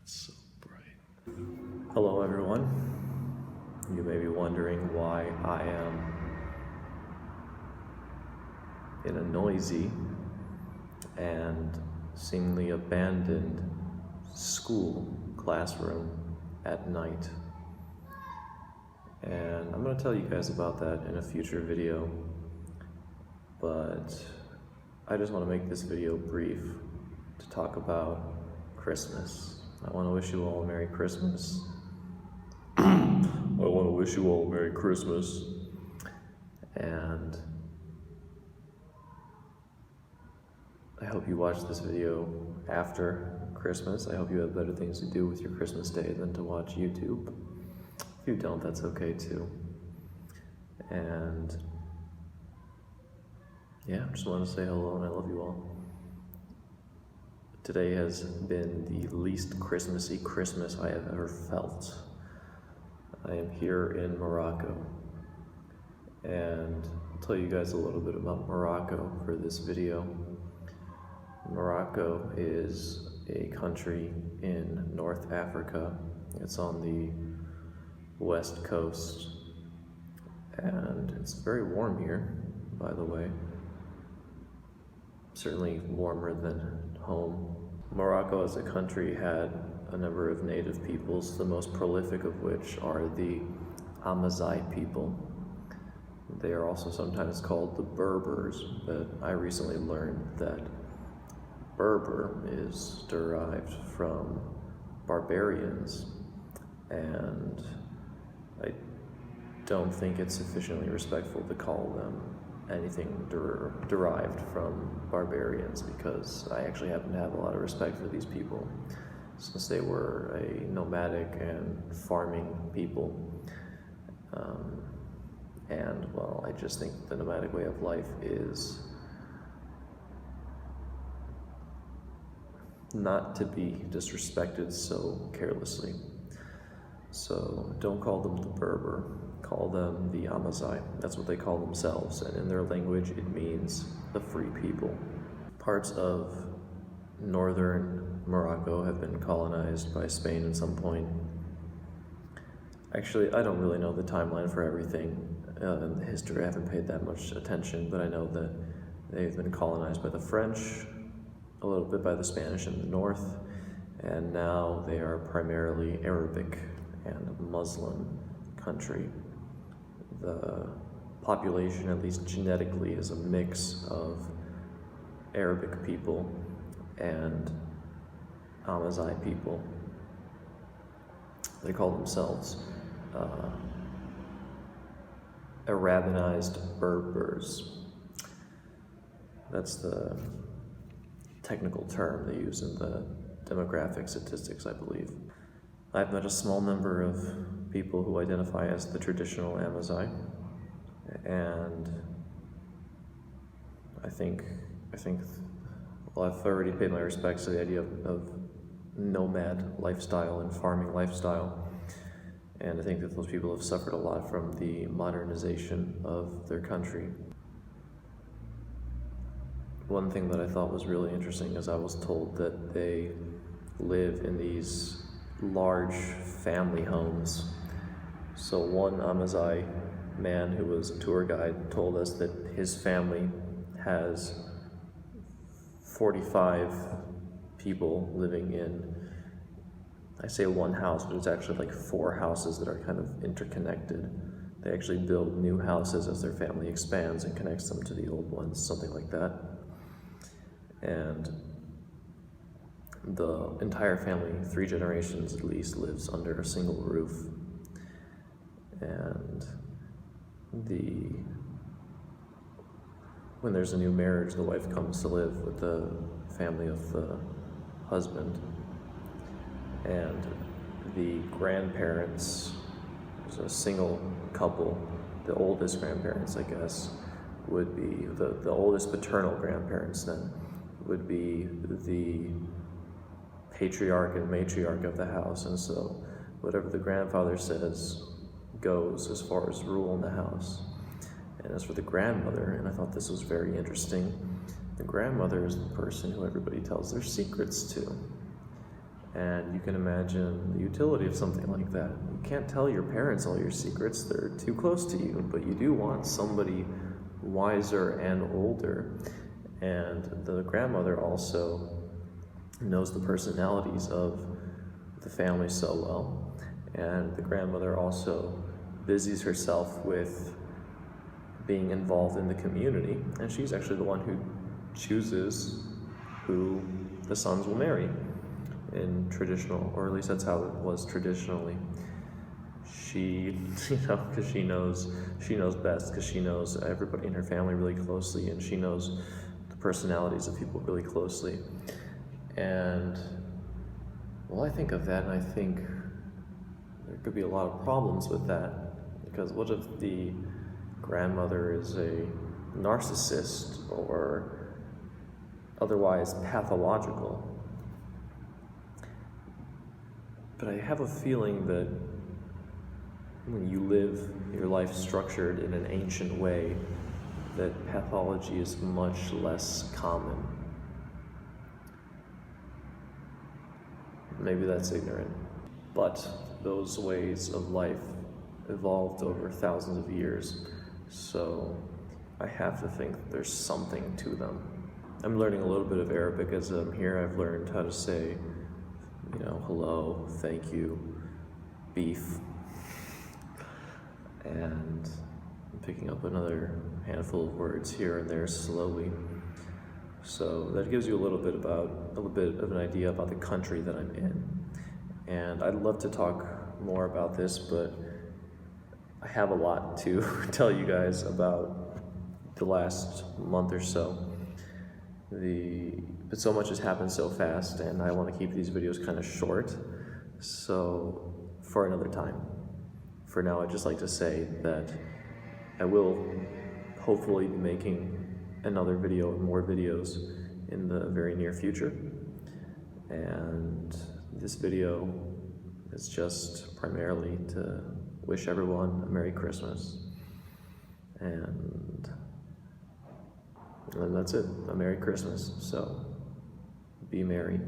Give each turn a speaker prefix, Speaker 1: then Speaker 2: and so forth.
Speaker 1: It's so bright.
Speaker 2: Hello everyone. You may be wondering why I am in a noisy and seemingly abandoned school classroom at night. And I'm going to tell you guys about that in a future video, but I just want to make this video brief to talk about Christmas. I want to wish you all a Merry Christmas. I want to wish you all a Merry Christmas. And I hope you watch this video after Christmas. I hope you have better things to do with your Christmas day than to watch YouTube. If you don't, that's okay too. And yeah, I just want to say hello and I love you all. Today has been the least Christmassy Christmas I have ever felt. I am here in Morocco, and I'll tell you guys a little bit about Morocco for this video. Morocco is a country in North Africa. It's on the west coast, and it's very warm here, by the way. Certainly warmer than home. Morocco as a country had a number of native peoples, the most prolific of which are the Amazigh people. They are also sometimes called the Berbers, but I recently learned that Berber is derived from barbarians, and I don't think it's sufficiently respectful to call them anything derived from barbarians, because I actually happen to have a lot of respect for these people since they were a nomadic and farming people. And well, I just think the nomadic way of life is not to be disrespected so carelessly. So don't call them the Berber, call them the Amazigh. That's what they call themselves, and in their language it means the free people. Parts of northern Morocco have been colonized by Spain at some point. Actually, I don't really know the timeline for everything in the history. I haven't paid that much attention, but I know that they've been colonized by the French, a little bit by the Spanish in the north, and now they are primarily Arabic and Muslim country. The population, at least genetically, is a mix of Arabic people and Amazigh people. They call themselves Arabanized Berbers. That's the technical term they use in the demographic statistics, I believe. I've met a small number of people who identify as the traditional Amazigh, and I think well, I've already paid my respects to the idea of nomad lifestyle and farming lifestyle, and I think that those people have suffered a lot from the modernization of their country. One thing that I thought was really interesting is I was told that they live in these large family homes. So one Amazigh man who was a tour guide told us that his family has 45 people living in, I say one house, but it's actually like 4 houses that are kind of interconnected. They actually build new houses as their family expands and connects them to the old ones, something like that. And the entire family, 3 generations at least, lives under a single roof. And when there's a new marriage, the wife comes to live with the family of the husband. And the grandparents, there's a single couple, the oldest grandparents, I guess, would be, the oldest paternal grandparents then, would be the patriarch and matriarch of the house, and so whatever the grandfather says goes as far as rule in the house. And as for the grandmother, and I thought this was very interesting, the grandmother is the person who everybody tells their secrets to. And you can imagine the utility of something like that. You can't tell your parents all your secrets, they're too close to you, but you do want somebody wiser and older. And the grandmother also knows the personalities of the family so well. And the grandmother also busies herself with being involved in the community. And she's actually the one who chooses who the sons will marry in traditional, or at least that's how it was traditionally. She, because she knows best, because she knows everybody in her family really closely, and she knows the personalities of people really closely. And well, I think of that, and I think there could be a lot of problems with that, because what if the grandmother is a narcissist or otherwise pathological? But I have a feeling that when you live your life structured in an ancient way, that pathology is much less common. Maybe that's ignorant, but those ways of life evolved over thousands of years, so I have to think there's something to them. I'm learning a little bit of Arabic as I'm here. I've learned how to say, hello, thank you, beef, and I'm picking up another handful of words here and there slowly. So that gives you a little bit of an idea about the country that I'm in. And I'd love to talk more about this, but I have a lot to tell you guys about the last month or so. But so much has happened so fast, and I want to keep these videos kind of short, so for another time. For now, I'd just like to say that I will hopefully be making another video and more videos in the very near future. And this video is just primarily to wish everyone a Merry Christmas. And that's it, a Merry Christmas. So be merry.